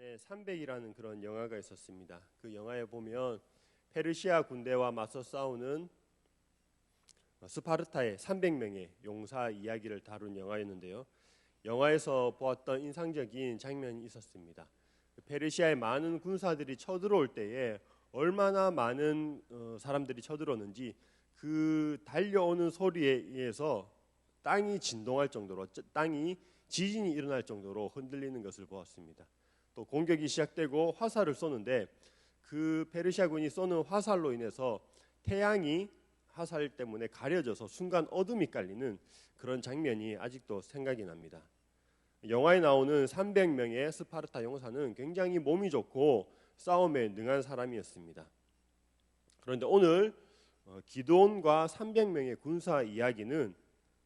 예전에 300이라는 그런 영화가 있었습니다. 그 영화에 보면 페르시아 군대와 맞서 싸우는 스파르타의 300명의 용사 이야기를 다룬 영화였는데요. 영화에서 보았던 인상적인 장면이 있었습니다. 페르시아의 많은 군사들이 쳐들어올 때에 얼마나 많은 사람들이 쳐들어오는지 그 달려오는 소리에 의해서 땅이 진동할 정도로, 땅이 지진이 일어날 정도로 흔들리는 것을 보았습니다. 또 공격이 시작되고 화살을 쏘는데 그 페르시아군이 쏘는 화살로 인해서 태양이 화살 때문에 가려져서 순간 어둠이 깔리는 그런 장면이 아직도 생각이 납니다. 영화에 나오는 300명의 스파르타 용사는 굉장히 몸이 좋고 싸움에 능한 사람이었습니다. 그런데 오늘 기드온과 300명의 군사 이야기는,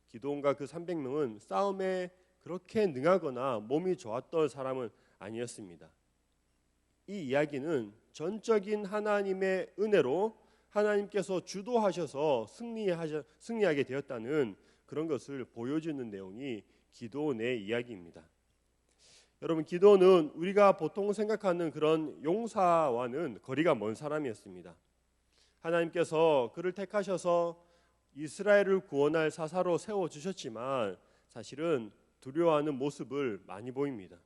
기드온과 그 300명은 싸움에 그렇게 능하거나 몸이 좋았던 사람은 아니었습니다. 이 이야기는 전적인 하나님의 은혜로 하나님께서 주도하셔서 승리하게 되었다는 그런 것을 보여주는 내용이 기드온의 이야기입니다. 여러분, 기드온은 우리가 보통 생각하는 그런 용사와는 거리가 먼 사람이었습니다. 하나님께서 그를 택하셔서 이스라엘을 구원할 사사로 세워주셨지만 사실은 두려워하는 모습을 많이 보입니다.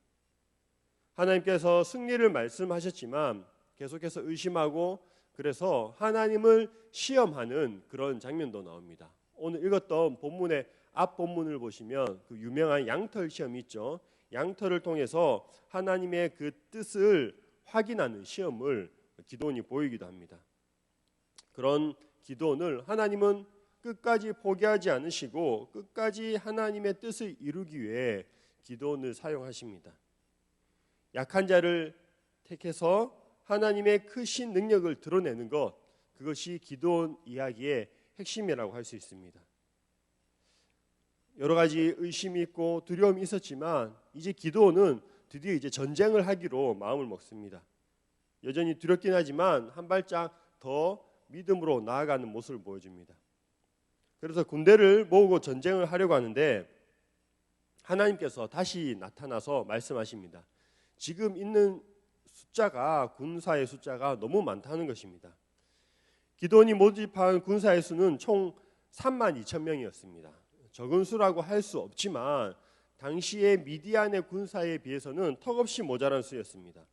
하나님께서 승리를 말씀하셨지만 계속해서 의심하고, 그래서 하나님을 시험하는 그런 장면도 나옵니다. 오늘 읽었던 본문의 앞 본문을 보시면 그 유명한 양털 시험이 있죠. 양털을 통해서 하나님의 그 뜻을 확인하는 시험을 기드온이 보이기도 합니다. 그런 기드온을 하나님은 끝까지 포기하지 않으시고 끝까지 하나님의 뜻을 이루기 위해 기드온을 사용하십니다. 약한 자를 택해서 하나님의 크신 능력을 드러내는 것, 그것이 기드온 이야기의 핵심이라고 할 수 있습니다. 여러 가지 의심이 있고 두려움이 있었지만 이제 기드온은 드디어 이제 전쟁을 하기로 마음을 먹습니다. 여전히 두렵긴 하지만 한 발짝 더 믿음으로 나아가는 모습을 보여줍니다. 그래서 군대를 모으고 전쟁을 하려고 하는데 하나님께서 다시 나타나서 말씀하십니다. 지금 있는 숫자가, 군사의 숫자가 너무 많다는 것입니다. 기드온이 모집한 군사의 수는 총 32,000명이었습니다. 적은 수라고 할 수 없지만 당시의 미디안의 군사에 비해서는 턱없이 모자란 수였습니다.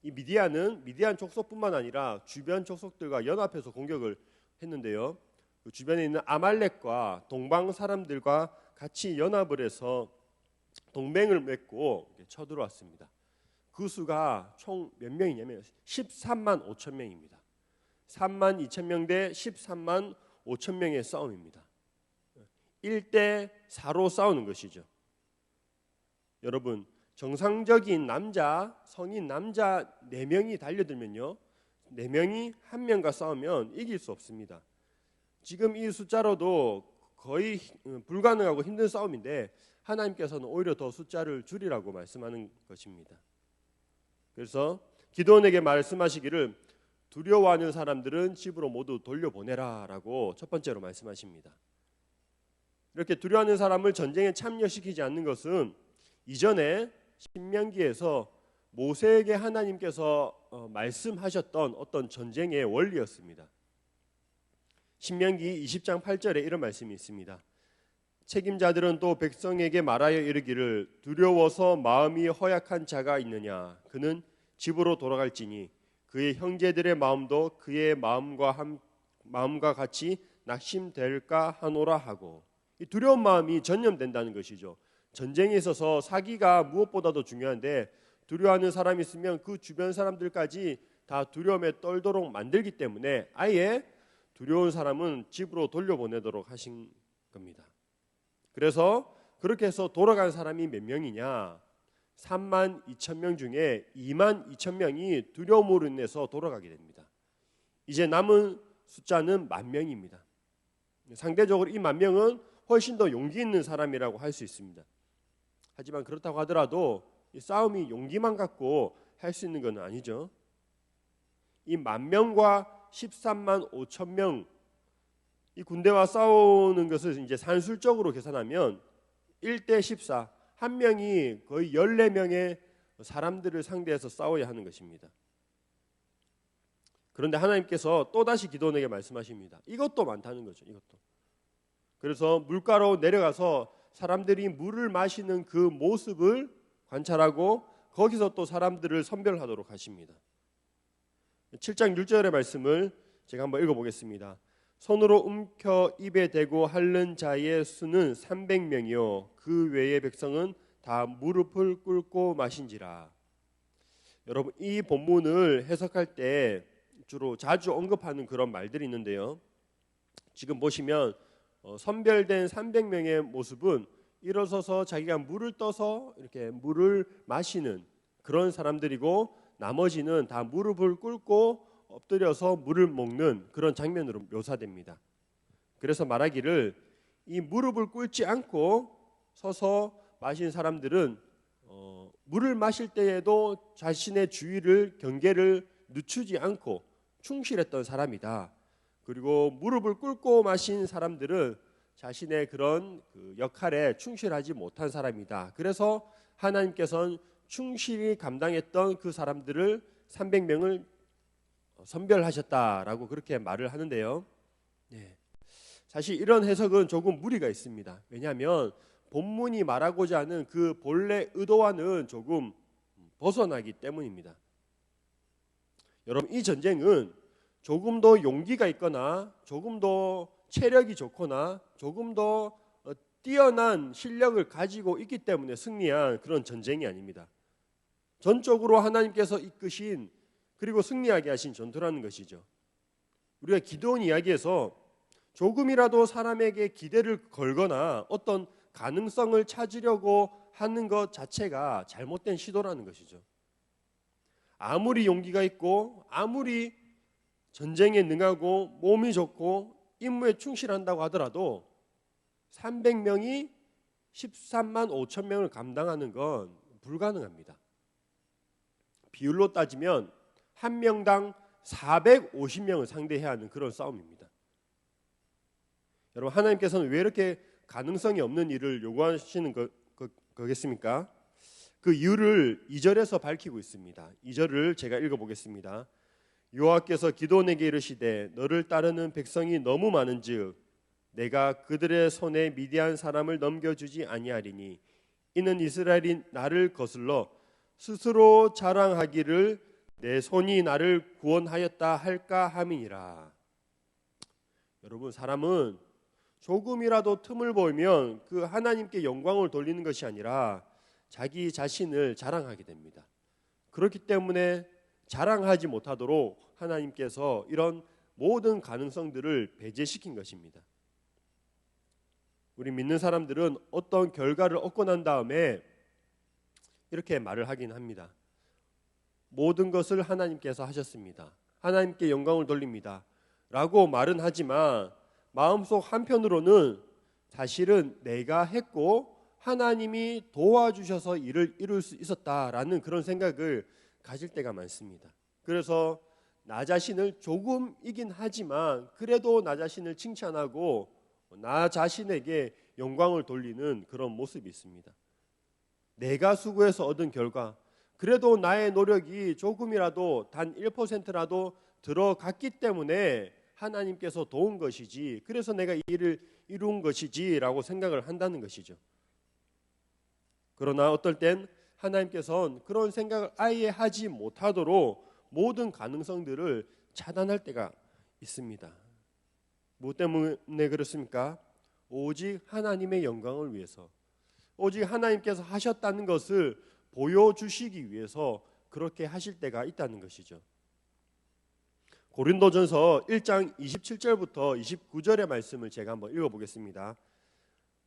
이 미디안 족속뿐만 아니라 주변 족속들과 연합해서 공격을 했는데요. 그 주변에 있는 아말렉과 동방 사람들과 같이 연합을 해서 동맹을 맺고 쳐들어왔습니다. 그 수가 총 몇 명이냐면 13만 5천 명입니다. 3만 2천 명 대 13만 5천 명의 싸움입니다. 1대 4로 싸우는 것이죠. 여러분, 정상적인 성인 남자 4명이 달려들면요, 4명이 1명과 싸우면 이길 수 없습니다. 지금 이 숫자로도 거의 불가능하고 힘든 싸움인데 하나님께서는 오히려 더 숫자를 줄이라고 말씀하는 것입니다. 그래서 기드온에게 말씀하시기를 두려워하는 사람들은 집으로 모두 돌려보내라 라고 첫 번째로 말씀하십니다. 이렇게 두려워하는 사람을 전쟁에 참여시키지 않는 것은 이전에 신명기에서 모세에게 하나님께서 말씀하셨던 어떤 전쟁의 원리였습니다. 신명기 20장 8절에 이런 말씀이 있습니다. 책임자들은 또 백성에게 말하여 이르기를 두려워서 마음이 허약한 자가 있느냐, 그는 집으로 돌아갈지니 그의 형제들의 마음도 그의 마음과 같이 낙심될까 하노라 하고, 이 두려운 마음이 전염된다는 것이죠. 전쟁에 있어서 사기가 무엇보다도 중요한데 두려워하는 사람이 있으면 그 주변 사람들까지 다 두려움에 떨도록 만들기 때문에 아예 두려운 사람은 집으로 돌려보내도록 하신 겁니다. 그래서 그렇게 해서 돌아간 사람이 몇 명이냐? 3만 2천 명 중에 2만 2천 명이 두려움으로 인해서 돌아가게 됩니다. 이제 남은 숫자는 10,000명입니다. 상대적으로 이 10,000명은 훨씬 더 용기 있는 사람이라고 할 수 있습니다. 하지만 그렇다고 하더라도 이 싸움이 용기만 갖고 할 수 있는 건 아니죠. 이 10,000명과 13만 5천 명, 이 군대와 싸우는 것을 이제 산술적으로 계산하면 1대 14, 한 명이 거의 14명의 사람들을 상대해서 싸워야 하는 것입니다. 그런데 하나님께서 또다시 기도원에게 말씀하십니다. 이것도 많다는 거죠. 이것도. 그래서 물가로 내려가서 사람들이 물을 마시는 그 모습을 관찰하고 거기서 또 사람들을 선별하도록 하십니다. 7장 6절의 말씀을 제가 한번 읽어보겠습니다. 손으로 움켜 입에 대고 핥는 자의 수는 300명이요 그 외의 백성은 다 무릎을 꿇고 마신지라. 여러분, 이 본문을 해석할 때 주로 자주 언급하는 그런 말들이 있는데요. 지금 보시면 선별된 300명의 모습은 일어서서 자기가 물을 떠서 이렇게 물을 마시는 그런 사람들이고, 나머지는 다 무릎을 꿇고 엎드려서 물을 먹는 그런 장면으로 묘사됩니다. 그래서 말하기를 이 무릎을 꿇지 않고 서서 마신 사람들은 물을 마실 때에도 자신의 주의를 경계를 늦추지 않고 충실했던 사람이다. 그리고 무릎을 꿇고 마신 사람들은 자신의 그런 그 역할에 충실하지 못한 사람이다. 그래서 하나님께서는 충실히 감당했던 그 사람들을 300명을 선별하셨다라고 그렇게 말을 하는데요. 네. 사실 이런 해석은 조금 무리가 있습니다. 왜냐하면 본문이 말하고자 하는 그 본래 의도와는 조금 벗어나기 때문입니다. 여러분, 이 전쟁은 조금 더 용기가 있거나 조금 더 체력이 좋거나 조금 더 뛰어난 실력을 가지고 있기 때문에 승리한 그런 전쟁이 아닙니다. 전적으로 하나님께서 이끄신 그리고 승리하게 하신 전투라는 것이죠. 우리가 기도원 이야기에서 조금이라도 사람에게 기대를 걸거나 어떤 가능성을 찾으려고 하는 것 자체가 잘못된 시도라는 것이죠. 아무리 용기가 있고 아무리 전쟁에 능하고 몸이 좋고 임무에 충실한다고 하더라도 300명이 13만 5천 명을 감당하는 건 불가능합니다. 비율로 따지면 한 명당 450명을 상대해야 하는 그런 싸움입니다. 여러분, 하나님께서는 왜 이렇게 가능성이 없는 일을 요구하시는 거겠습니까? 그 이유를 2절에서 밝히고 있습니다. 2절을 제가 읽어보겠습니다. 여호와께서 기드온에게 이르시되 너를 따르는 백성이 너무 많은즉 내가 그들의 손에 미디안 사람을 넘겨주지 아니하리니 이는 이스라엘이 나를 거슬러 스스로 자랑하기를 내 손이 나를 구원하였다 할까 함이니라. 여러분, 사람은 조금이라도 틈을 보이면 그 하나님께 영광을 돌리는 것이 아니라 자기 자신을 자랑하게 됩니다. 그렇기 때문에 자랑하지 못하도록 하나님께서 이런 모든 가능성들을 배제시킨 것입니다. 우리 믿는 사람들은 어떤 결과를 얻고 난 다음에 이렇게 말을 하긴 합니다. 모든 것을 하나님께서 하셨습니다. 하나님께 영광을 돌립니다. 라고 말은 하지만 마음속 한편으로는 사실은 내가 했고 하나님이 도와주셔서 일을 이룰 수 있었다라는 그런 생각을 가질 때가 많습니다. 그래서 나 자신을 조금이긴 하지만 그래도 나 자신을 칭찬하고 나 자신에게 영광을 돌리는 그런 모습이 있습니다. 내가 수고해서 얻은 결과, 그래도 나의 노력이 조금이라도 단 1%라도 들어갔기 때문에 하나님께서 도운 것이지, 그래서 내가 이 일을 이룬 것이지라고 생각을 한다는 것이죠. 그러나 어떨 땐 하나님께서는 그런 생각을 아예 하지 못하도록 모든 가능성들을 차단할 때가 있습니다. 무엇 때문에 그렇습니까? 오직 하나님의 영광을 위해서, 오직 하나님께서 하셨다는 것을 보여주시기 위해서 그렇게 하실 때가 있다는 것이죠. 고린도전서 1장 27절부터 29절의 말씀을 제가 한번 읽어보겠습니다.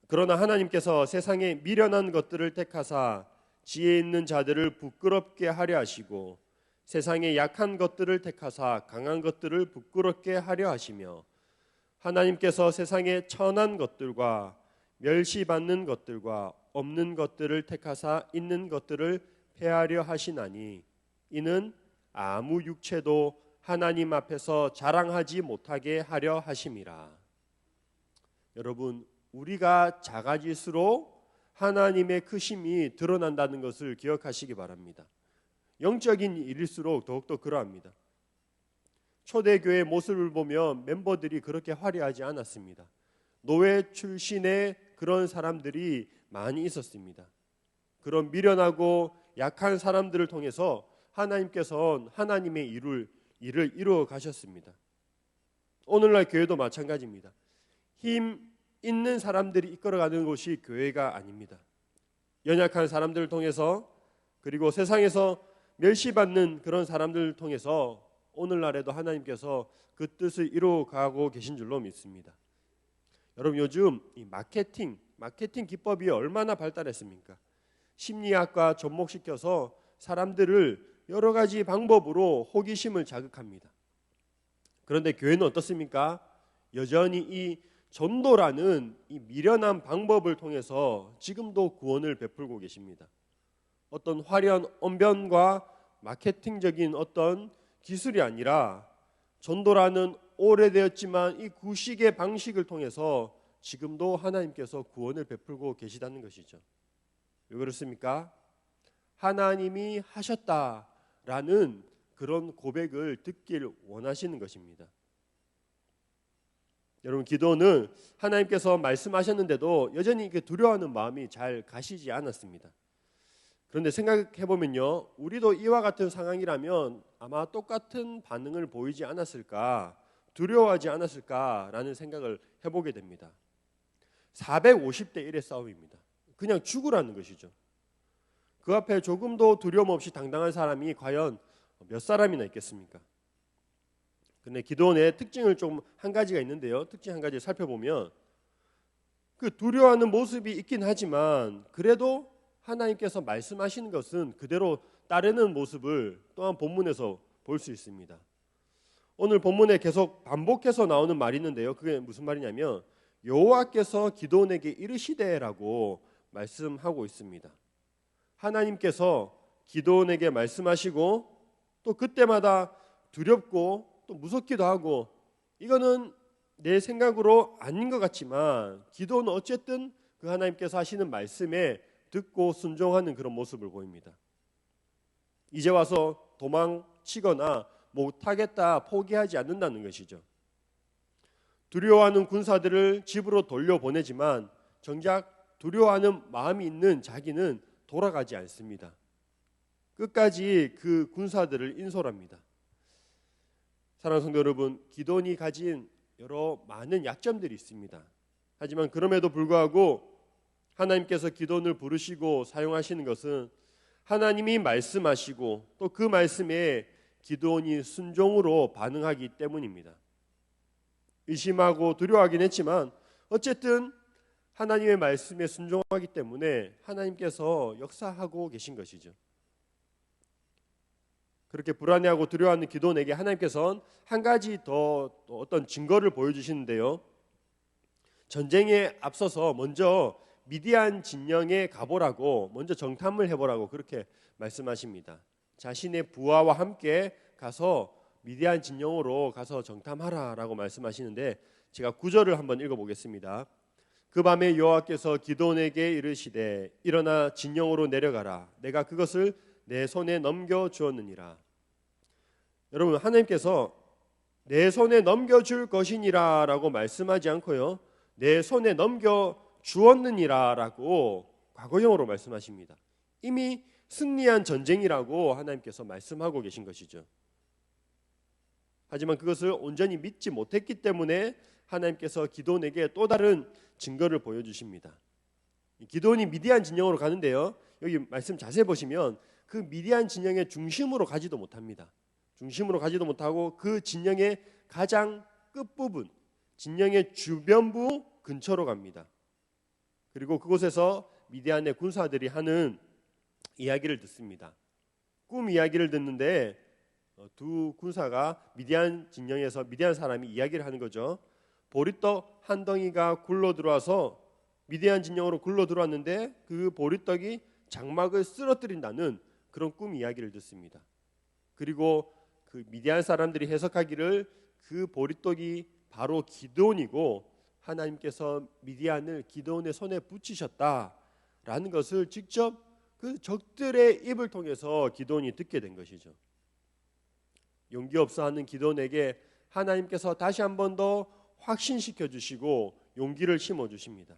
그러나 하나님께서 세상에 미련한 것들을 택하사 지혜 있는 자들을 부끄럽게 하려 하시고 세상에 약한 것들을 택하사 강한 것들을 부끄럽게 하려 하시며 하나님께서 세상에 천한 것들과 멸시받는 것들과 없는 것들을 택하사 있는 것들을 폐하려 하시나니 이는 아무 육체도 하나님 앞에서 자랑하지 못하게 하려 하심이라. 여러분, 우리가 작아질수록 하나님의 크심이 드러난다는 것을 기억하시기 바랍니다. 영적인 일일수록 더욱더 그러합니다. 초대교회 모습을 보면 멤버들이 그렇게 화려하지 않았습니다. 노예 출신의 그런 사람들이 많이 있었습니다. 그런 미련하고 약한 사람들을 통해서 하나님께서는 하나님의 일을 이루어 가셨습니다. 오늘날 교회도 마찬가지입니다. 힘 있는 사람들이 이끌어가는 곳이 교회가 아닙니다. 연약한 사람들을 통해서, 그리고 세상에서 멸시받는 그런 사람들을 통해서 오늘날에도 하나님께서 그 뜻을 이루어가고 계신 줄로 믿습니다. 여러분, 요즘 이 마케팅 기법이 얼마나 발달했습니까? 심리학과 접목시켜서 사람들을 여러 가지 방법으로 호기심을 자극합니다. 그런데 교회는 어떻습니까? 여전히 이 전도라는 이 미련한 방법을 통해서 지금도 구원을 베풀고 계십니다. 어떤 화려한 언변과 마케팅적인 어떤 기술이 아니라 전도라는 오래되었지만 이 구식의 방식을 통해서 지금도 하나님께서 구원을 베풀고 계시다는 것이죠. 왜 그렇습니까? 하나님이 하셨다라는 그런 고백을 듣길 원하시는 것입니다. 여러분, 기도는 하나님께서 말씀하셨는데도 여전히 두려워하는 마음이 잘 가시지 않았습니다. 그런데 생각해 보면요, 우리도 이와 같은 상황이라면 아마 똑같은 반응을 보이지 않았을까, 두려워하지 않았을까라는 생각을 해보게 됩니다. 450대 1의 싸움입니다. 그냥 죽으라는 것이죠. 그 앞에 조금도 두려움 없이 당당한 사람이 과연 몇 사람이나 있겠습니까? 근데 기도원의 특징을 좀 한 가지가 있는데요. 특징 한 가지 살펴보면 그 두려워하는 모습이 있긴 하지만 그래도 하나님께서 말씀하시는 것은 그대로 따르는 모습을 또한 본문에서 볼 수 있습니다. 오늘 본문에 계속 반복해서 나오는 말이 있는데요. 그게 무슨 말이냐면 여호와께서 기도원에게 이르시되라고 말씀하고 있습니다. 하나님께서 기도원에게 말씀하시고 또 그때마다 두렵고 또 무섭기도 하고 이거는 내 생각으로 아닌 것 같지만 기도는 어쨌든 그 하나님께서 하시는 말씀에 듣고 순종하는 그런 모습을 보입니다. 이제 와서 도망치거나 못하겠다 포기하지 않는다는 것이죠. 두려워하는 군사들을 집으로 돌려보내지만 정작 두려워하는 마음이 있는 자기는 돌아가지 않습니다. 끝까지 그 군사들을 인솔합니다. 사랑하는 성도 여러분, 기도원이 가진 여러 많은 약점들이 있습니다. 하지만 그럼에도 불구하고 하나님께서 기도원을 부르시고 사용하시는 것은 하나님이 말씀하시고 또 그 말씀에 기도원이 순종으로 반응하기 때문입니다. 의심하고 두려워하긴 했지만 어쨌든 하나님의 말씀에 순종하기 때문에 하나님께서 역사하고 계신 것이죠. 그렇게 불안해하고 두려워하는 기도원에게 하나님께서는 한 가지 더 어떤 증거를 보여주시는데요. 전쟁에 앞서서 먼저 미디안 진영에 가보라고, 먼저 정탐을 해보라고 그렇게 말씀하십니다. 자신의 부하와 함께 가서 미디안 진영으로 가서 정탐하라라고 말씀하시는데 제가 9절을 한번 읽어보겠습니다. 그 밤에 여호와께서 기도원에게 이르시되 일어나 진영으로 내려가라. 내가 그것을 내 손에 넘겨주었느니라. 여러분, 하나님께서 내 손에 넘겨줄 것이니라 라고 말씀하지 않고요, 내 손에 넘겨주었느니라 라고 과거형으로 말씀하십니다. 이미 승리한 전쟁이라고 하나님께서 말씀하고 계신 것이죠. 하지만 그것을 온전히 믿지 못했기 때문에 하나님께서 기도원에게 또 다른 증거를 보여주십니다. 기도원이 미디안 진영으로 가는데요, 여기 말씀 자세히 보시면 그 미디안 진영의 중심으로 가지도 못합니다. 중심으로 가지도 못하고 그 진영의 가장 끝부분, 진영의 주변부 근처로 갑니다. 그리고 그곳에서 미디안의 군사들이 하는 이야기를 듣습니다. 꿈 이야기를 듣는데 두 군사가 미디안 진영에서 미디안 사람이 이야기를 하는 거죠. 보리떡 한 덩이가 굴러 들어와서 미디안 진영으로 굴러 들어왔는데 그 보리떡이 장막을 쓰러뜨린다는 그런 꿈 이야기를 듣습니다. 그리고 그 미디안 사람들이 해석하기를 그 보리떡이 바로 기드온이고 하나님께서 미디안을 기드온의 손에 붙이셨다 라는 것을 직접 그 적들의 입을 통해서 기드온이 듣게 된 것이죠. 용기 없어 하는 기드온에게 하나님께서 다시 한 번 더 확신시켜 주시고 용기를 심어 주십니다.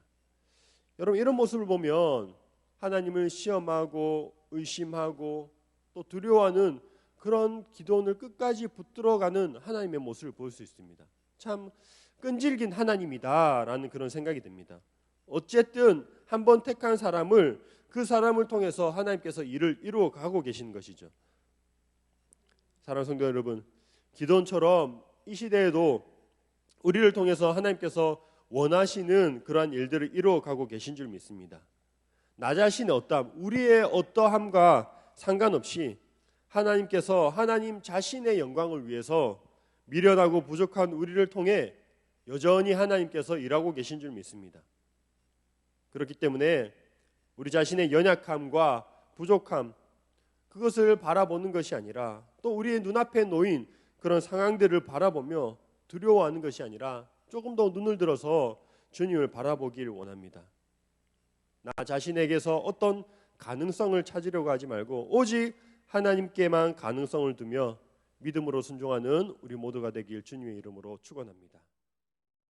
여러분, 이런 모습을 보면 하나님을 시험하고 의심하고 또 두려워하는 그런 기드온을 끝까지 붙들어가는 하나님의 모습을 볼 수 있습니다. 참 끈질긴 하나님이다라는 그런 생각이 듭니다. 어쨌든 한번 택한 사람을 그 사람을 통해서 하나님께서 일을 이루어 가고 계신 것이죠. 사랑하는 성도 여러분, 기드온처럼 이 시대에도 우리를 통해서 하나님께서 원하시는 그러한 일들을 이루어 가고 계신 줄 믿습니다. 나 자신의 어떠함, 우리의 어떠함과 상관없이 하나님께서 하나님 자신의 영광을 위해서 미련하고 부족한 우리를 통해 여전히 하나님께서 일하고 계신 줄 믿습니다. 그렇기 때문에 우리 자신의 연약함과 부족함, 그것을 바라보는 것이 아니라 또 우리의 눈앞에 놓인 그런 상황들을 바라보며 두려워하는 것이 아니라 조금 더 눈을 들어서 주님을 바라보기를 원합니다. 나 자신에게서 어떤 가능성을 찾으려고 하지 말고 오직 하나님께만 가능성을 두며 믿음으로 순종하는 우리 모두가 되길 주님의 이름으로 축원합니다.